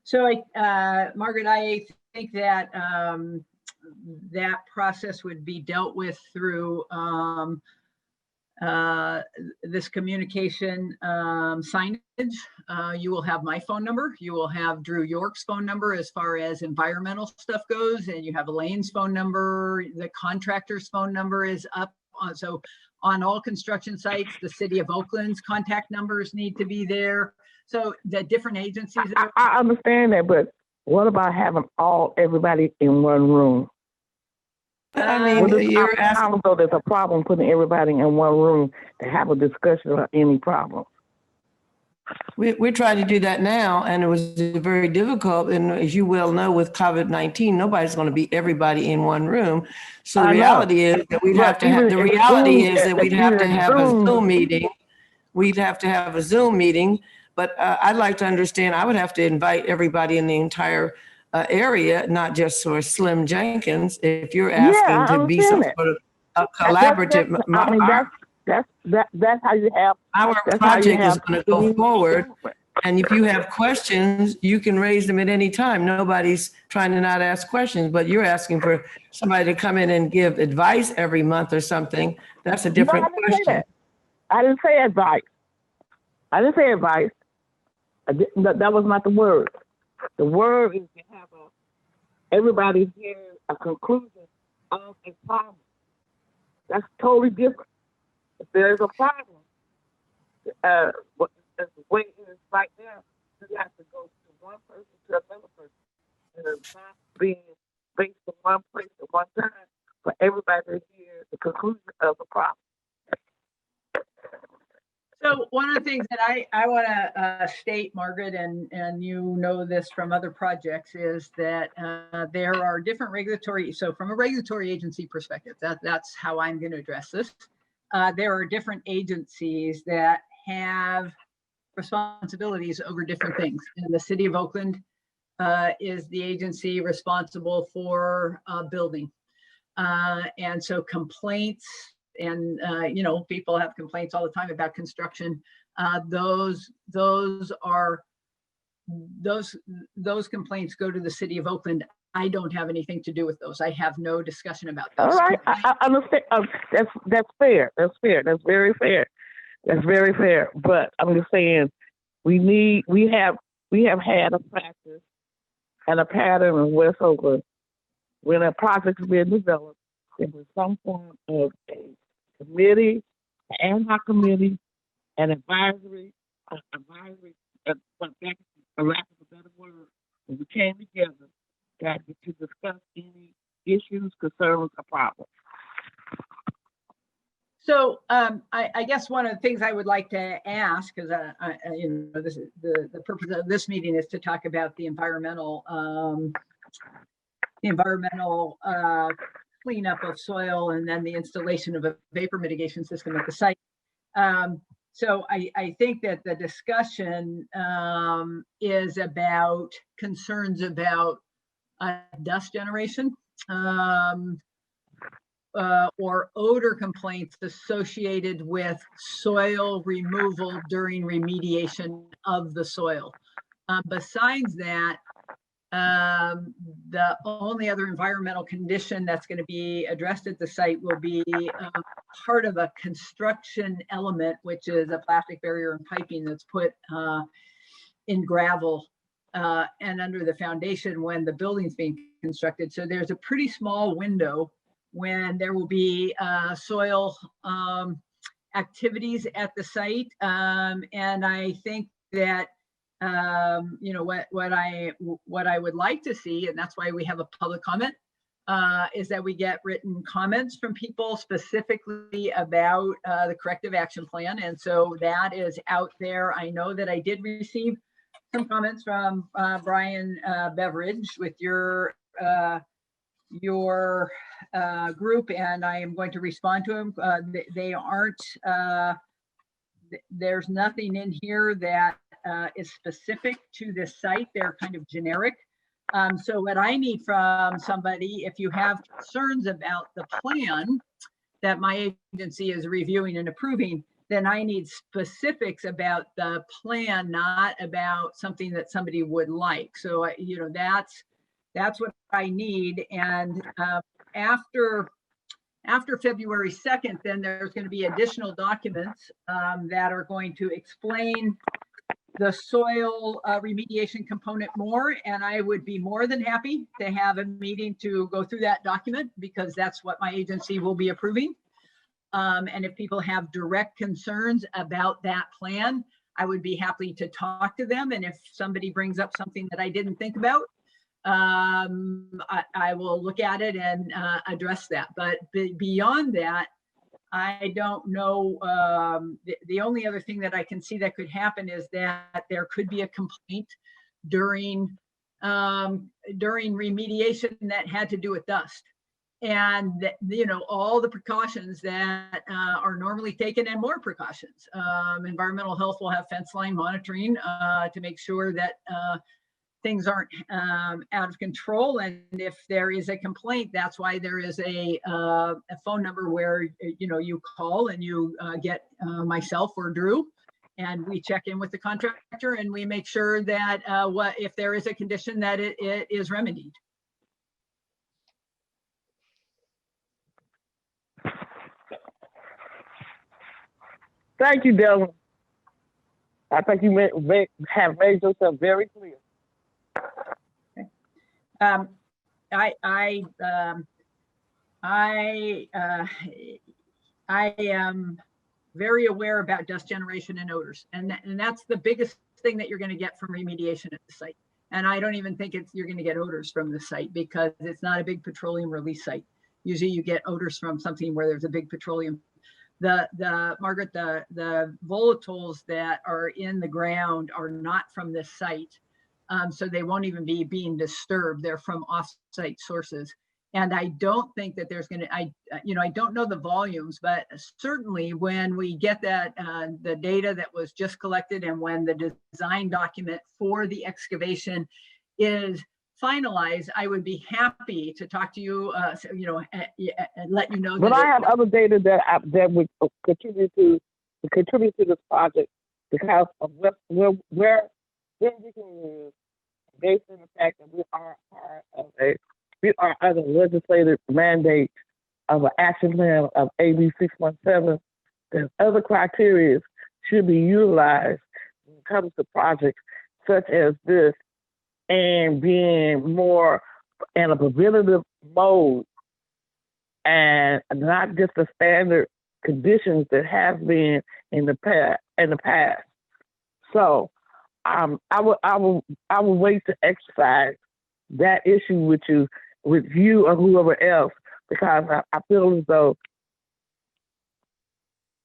So, Margaret, I think that that process would be dealt with through this communication signage. You will have my phone number. You will have Drew York's phone number as far as environmental stuff goes, and you have Elaine's phone number. The contractor's phone number is up. So on all construction sites, the city of Oakland's contact numbers need to be there. So the different agencies. I understand that, but what about having everybody in one room? I mean, you're asking. So there's a problem putting everybody in one room to have a discussion about any problem. We're trying to do that now, and it was very difficult. And as you well know, with COVID-19, nobody's going to be everybody in one room. So the reality is that we'd have to have. The reality is that we'd have to have a Zoom meeting. We'd have to have a Zoom meeting. But I'd like to understand. I would have to invite everybody in the entire area, not just for Slim Jenkins. If you're asking to be some sort of a collaborative, that's how you have our project is going to go forward. And if you have questions, you can raise them at any time. Nobody's trying to not ask questions, but you're asking for somebody to come in and give advice every month or something. That's a different question. I didn't say advice. That was not the word. The word is to have everybody hear a conclusion of a problem. That's totally different. If there's a problem, the way it is right now, you have to go to one person to another person. And it's not being based on one place at one time for everybody to hear the conclusion of the problem. So one of the things that I want to state, Margaret, and you know this from other projects, is that there are different regulatory, so from a regulatory agency perspective, that's how I'm going to address this. There are different agencies that have responsibilities over different things. And the city of Oakland is the agency responsible for building. And so complaints, and people have complaints all the time about construction. Those complaints go to the city of Oakland. I don't have anything to do with those. I have no discussion about those. All right, I understand. That's fair. That's fair. That's very fair. That's very fair. But I'm just saying, we have had a practice and a pattern in West Oakland when a project is being developed. There was some form of a committee, an ad hoc committee, an advisory, for lack of a better word, and we came together that to discuss any issues, concerns, or problems. So I guess one of the things I would like to ask, because you know, this is the purpose of this meeting is to talk about the environmental cleanup of soil and then the installation of a vapor mitigation system at the site. So I think that the discussion is about concerns about dust generation. Or odor complaints associated with soil removal during remediation of the soil. Besides that, the only other environmental condition that's going to be addressed at the site will be part of a construction element, which is a plastic barrier and piping that's put in gravel and under the foundation when the building's being constructed. So there's a pretty small window when there will be soil activities at the site. And I think that, you know, what I would like to see, and that's why we have a public comment, is that we get written comments from people specifically about the corrective action plan. And so that is out there. I know that I did receive some comments from Brian Beveridge with your group, and I am going to respond to him. They aren't, there's nothing in here that is specific to this site. They're kind of generic. So what I need from somebody, if you have concerns about the plan that my agency is reviewing and approving, then I need specifics about the plan, not about something that somebody would like. So, you know, that's what I need. And after February 2nd, then there's going to be additional documents that are going to explain the soil remediation component more. And I would be more than happy to have a meeting to go through that document, because that's what my agency will be approving. And if people have direct concerns about that plan, I would be happy to talk to them. And if somebody brings up something that I didn't think about, I will look at it and address that. But beyond that, I don't know. The only other thing that I can see that could happen is that there could be a complaint during remediation that had to do with dust. And, you know, all the precautions that are normally taken and more precautions. Environmental health will have fence line monitoring to make sure that things aren't out of control. And if there is a complaint, that's why there is a phone number where, you know, you call and you get myself or Drew, and we check in with the contractor and we make sure that if there is a condition that it is remedied. Thank you, Dylan. I think you have made yourself very clear. I am very aware about dust generation and odors, and that's the biggest thing that you're going to get from remediation at the site. And I don't even think you're going to get odors from the site, because it's not a big petroleum release site. Usually you get odors from something where there's a big petroleum. Margaret, the volatiles that are in the ground are not from this site. So they won't even be being disturbed. They're from off-site sources. And I don't think that there's going to, I don't know the volumes, but certainly when we get that, the data that was just collected, and when the design document for the excavation is finalized, I would be happy to talk to you, and let you know. But I have other data that would contribute to this project, because of where we can use, based on the fact that we are under legislative mandate of an action plan of AB 617. There's other criteria should be utilized when it comes to projects such as this, and being more in a preventative mode and not just the standard conditions that have been in the past. So I will wait to exercise that issue with you or whoever else, because I feel as though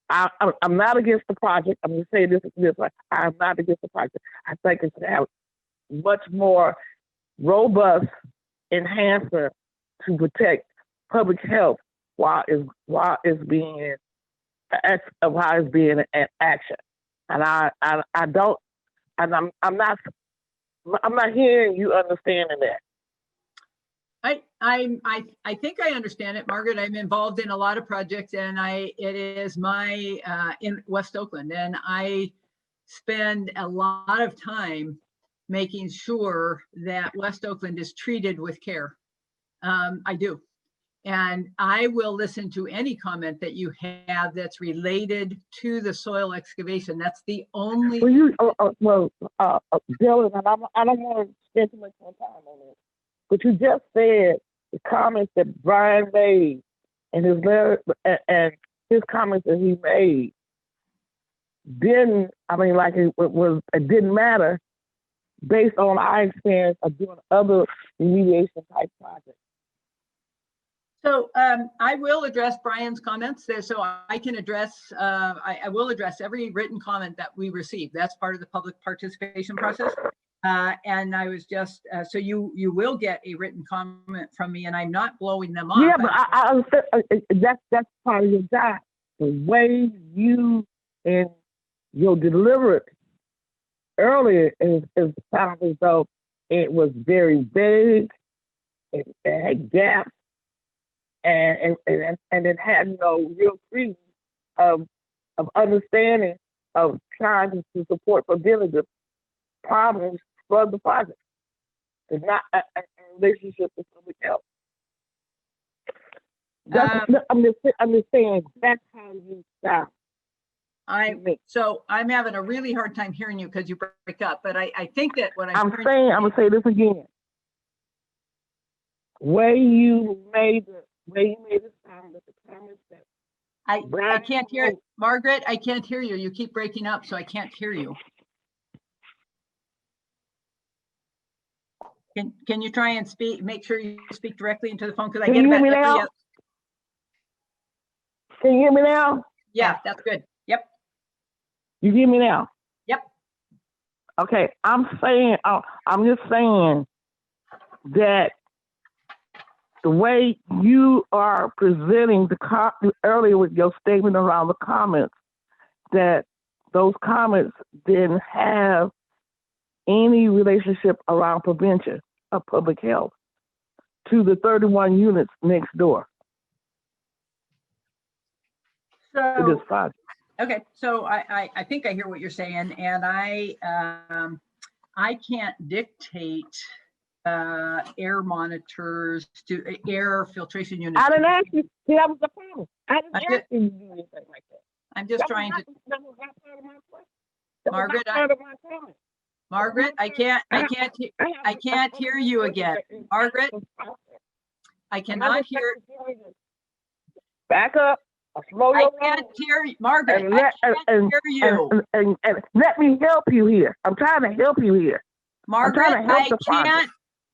I'm not against the project. I'm going to say this way. I'm not against the project. I think it should have much more robust enhancement to protect public health while it's being in action. And I'm not hearing you understanding that. I think I understand it, Margaret. I'm involved in a lot of projects, and it is my in West Oakland, and I spend a lot of time making sure that West Oakland is treated with care. I do. And I will listen to any comment that you have that's related to the soil excavation. That's the only. Dylan, and I don't want to spend too much more time on this, but you just said the comments that Brian made and his letter and his comments that he made it didn't matter based on our experience of doing other remediation type projects. So I will address Brian's comments there, so I can address, I will address every written comment that we receive. That's part of the public participation process. And I was just, so you will get a written comment from me, and I'm not blowing them off. Yeah, but that's part of your job. The way you and your delivery earlier is sounds as though it was very vague, it had gaps, and it had no real freedom of understanding of trying to support preventative problems for the project. It's not a relationship with public health. I'm just saying that's how you sound. So I'm having a really hard time hearing you because you break up, but I think that what I'm saying, I'm gonna say this again. Way you made it sound that the comments that I can't hear it. Margaret, I can't hear you. You keep breaking up, so I can't hear you. Can you try and make sure you speak directly into the phone? Because I get about every other. Can you hear me now? Yeah, that's good. Yep. You hear me now? Yep. Okay, I'm just saying that the way you are presenting earlier with your statement around the comments, that those comments didn't have any relationship around prevention of public health to the 31 units next door to this project. Okay, so I think I hear what you're saying, and I can't dictate air monitors to air filtration units. I didn't ask you. See, that was the problem. I didn't ask you to do anything like that. I'm just trying to. That was not part of my question. Margaret, Margaret, I can't hear you again. Margaret, I cannot hear. Back up. I can't hear you, Margaret. I can't hear you. And let me help you here. I'm trying to help you here. Margaret, I can't.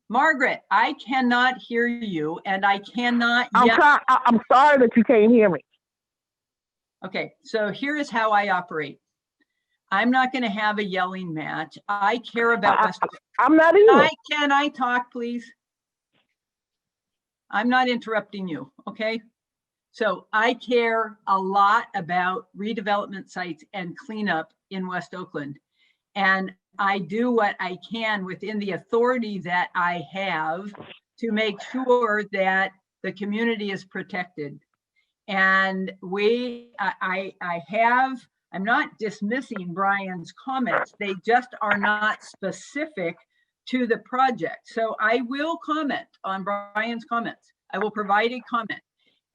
Margaret, I cannot hear you, and I cannot. I'm sorry that you can't hear me. Okay, so here is how I operate. I'm not going to have a yelling match. I care about West. I'm not either. Can I talk, please? I'm not interrupting you, okay? So I care a lot about redevelopment sites and cleanup in West Oakland. And I do what I can within the authority that I have to make sure that the community is protected. And I'm not dismissing Brian's comments. They just are not specific to the project. So I will comment on Brian's comments. I will provide a comment.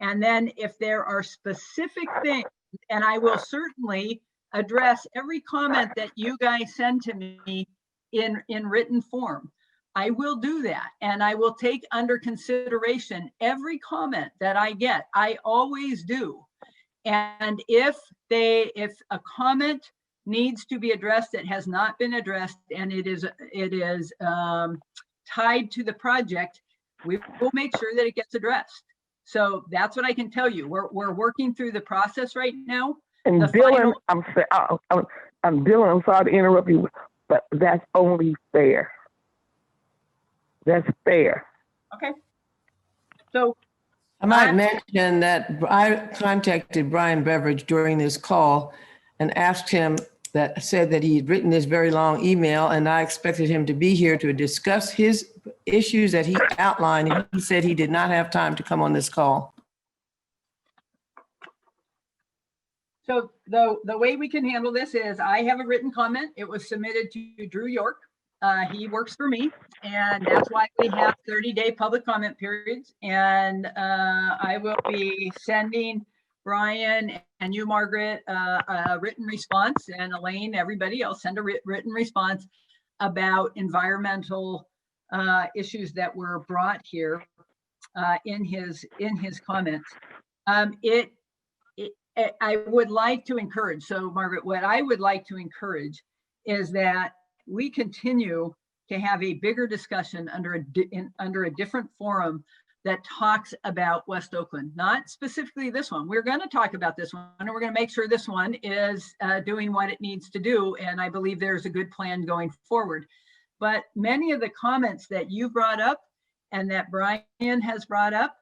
And then if there are specific things, and I will certainly address every comment that you guys send to me in written form. I will do that, and I will take under consideration every comment that I get. I always do. And if a comment needs to be addressed that has not been addressed, and it is tied to the project, we will make sure that it gets addressed. So that's what I can tell you. We're working through the process right now. And The Dylan, final- I'm Dylan. I'm sorry to interrupt you, but that's only fair. That's fair. Okay. So I might mention that I contacted Brian Beveridge during this call and asked him said that he had written this very long email, and I expected him to be here to discuss his issues that he outlined. And he said he did not have time to come on this call. So the way we can handle this is I have a written comment. It was submitted to Drew York. He works for me, and that's why we have 30-day public comment periods. And I will be sending Brian and you, Margaret, a written response, and Elaine, everybody else, send a written response about environmental issues that were brought here in his comments. I would like to encourage, so Margaret, what I would like to encourage is that we continue to have a bigger discussion under a different forum that talks about West Oakland, not specifically this one. We're going to talk about this one, and we're going to make sure this one is doing what it needs to do. And I believe there's a good plan going forward. But many of the comments that you brought up and that Brian has brought up,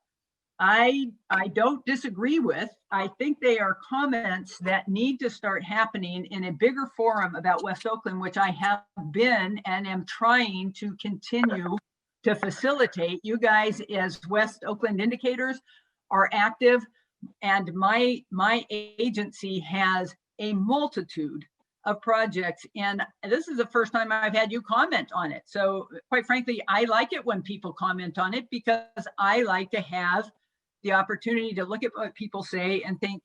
I don't disagree with. I think they are comments that need to start happening in a bigger forum about West Oakland, which I have been and am trying to continue to facilitate. You guys as West Oakland indicators are active, and my agency has a multitude of projects, and this is the first time I've had you comment on it. So quite frankly, I like it when people comment on it, because I like to have the opportunity to look at what people say and think,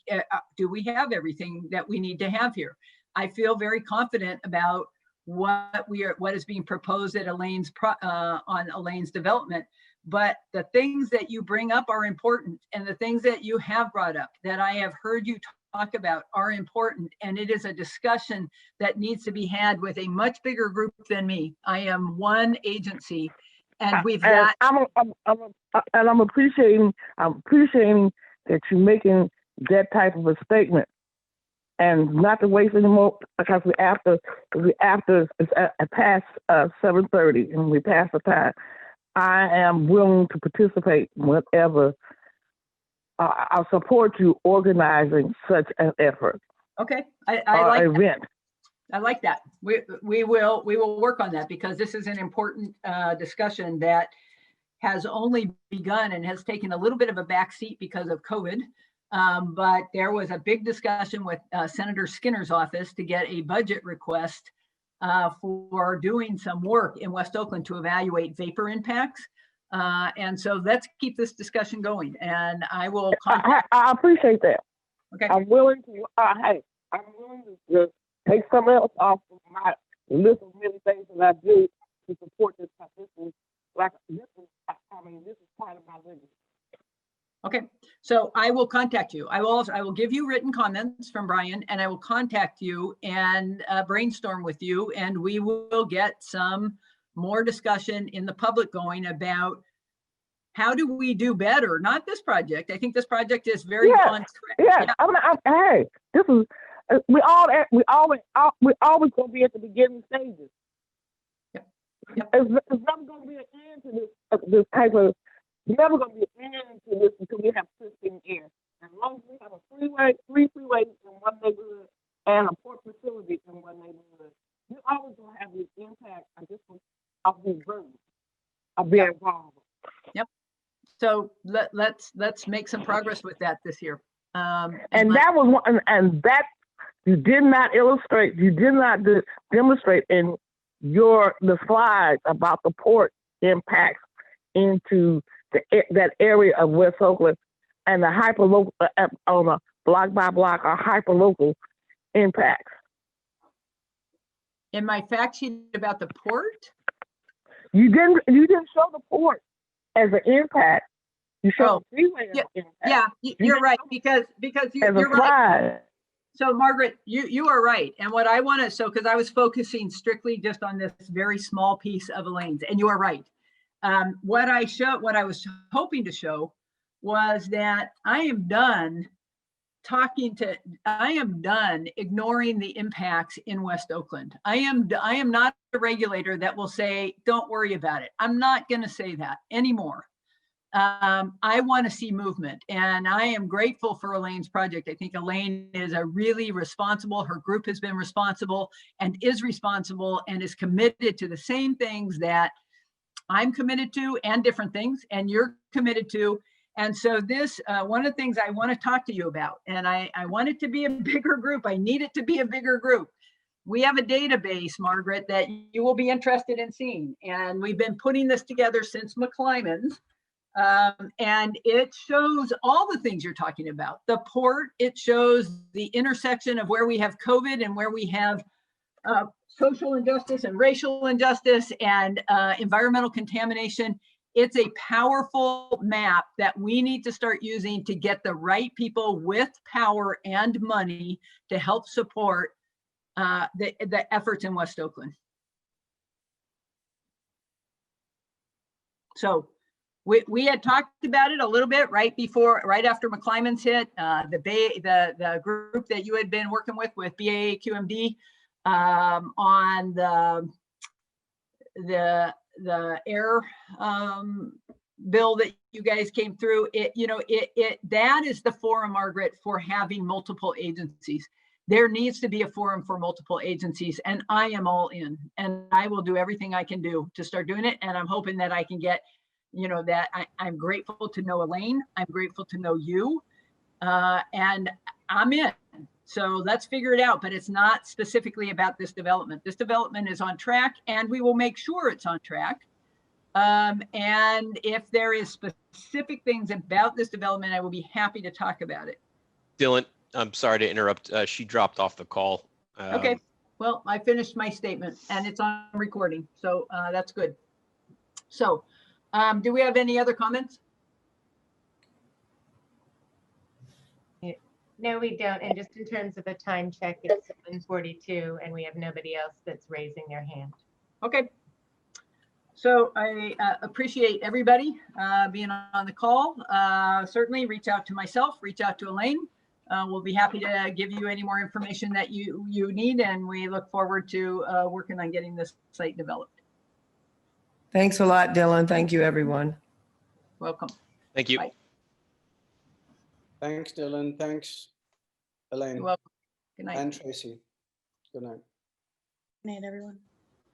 do we have everything that we need to have here? I feel very confident about what is being proposed at Elaine's on Elaine's development. But the things that you bring up are important, and the things that you have brought up that I have heard you talk about are important. And it is a discussion that needs to be had with a much bigger group than me. I am one agency, and we've got. I'm appreciating that you're making that type of a statement, and not to waste any more, because we after it's past 7:30 and we pass the time. I am willing to participate whatever. I'll support you organizing such an effort. Okay, I like event. I like that. We will work on that, because this is an important discussion that has only begun and has taken a little bit of a backseat because of COVID. But there was a big discussion with Senator Skinner's office to get a budget request for doing some work in West Oakland to evaluate vapor impacts. And so let's keep this discussion going, and I will contact. I appreciate that. Okay. I'm willing to, I'm willing to just take something else off of my list of many things that I do to support this. This is part of my legacy. Okay, so I will contact you. I will give you written comments from Brian, and I will contact you and brainstorm with you, and we will get some more discussion in the public going about how do we do better. Not this project. I think this project is very on track. Yeah. Hey, this is we always gonna be at the beginning stages. Yep. It's never gonna be an end to this type of. Never gonna be an end to this until we have pristine air. As long as we have three freeways in one neighborhood and a port facility in one neighborhood, you're always gonna have the impact of these birds of being involved. Yep. So let's make some progress with that this year. And that was one, and that you did not illustrate. You did not demonstrate in the slides about the port impacts into that area of West Oakland and the hyperlocal on a block by block or hyperlocal impacts. In my fact sheet about the port, you didn't show the port as an impact. You showed the freeway as an impact. Yeah, you're right, because you're right. So Margaret, you are right. And what I want to, because I was focusing strictly just on this very small piece of Elaine's, and you are right. What I was hoping to show was that I am done ignoring the impacts in West Oakland. I am not a regulator that will say, don't worry about it. I'm not going to say that anymore. I want to see movement, and I am grateful for Elaine's project. I think Elaine is a really responsible, her group has been responsible and is responsible and is committed to the same things that I'm committed to and different things, and you're committed to. And so this, one of the things I want to talk to you about, and I want it to be a bigger group. I need it to be a bigger group. We have a database, Margaret, that you will be interested in seeing. And we've been putting this together since McClymonds. And it shows all the things you're talking about. The port, it shows the intersection of where we have COVID and where we have social injustice and racial injustice and environmental contamination. It's a powerful map that we need to start using to get the right people with power and money to help support the efforts in West Oakland. So we had talked about it a little bit right after McClymonds hit. The group that you had been working with BAA-QMD on the air bill that you guys came through. That is the forum, Margaret, for having multiple agencies. There needs to be a forum for multiple agencies, and I am all in, and I will do everything I can do to start doing it. And I'm hoping that I can get, that I'm grateful to know Elaine. I'm grateful to know you, and I'm in. So let's figure it out, but it's not specifically about this development. This development is on track, and we will make sure it's on track. And if there is specific things about this development, I will be happy to talk about it. Dylan, I'm sorry to interrupt. She dropped off the call. Okay, well, I finished my statement and it's on recording, so that's good. So do we have any other comments? No, we don't. And just in terms of a time check, it's 7:42 and we have nobody else that's raising their hand. Okay. So I appreciate everybody being on the call. Certainly reach out to myself, reach out to Elaine. We'll be happy to give you any more information that you need, and we look forward to working on getting this site developed. Thanks a lot, Dylan. Thank you, everyone. Welcome. Thank you. Bye. Thanks, Dylan. Thanks, Elaine. You're welcome. Good night. And Tracy. Good night. Good night, everyone.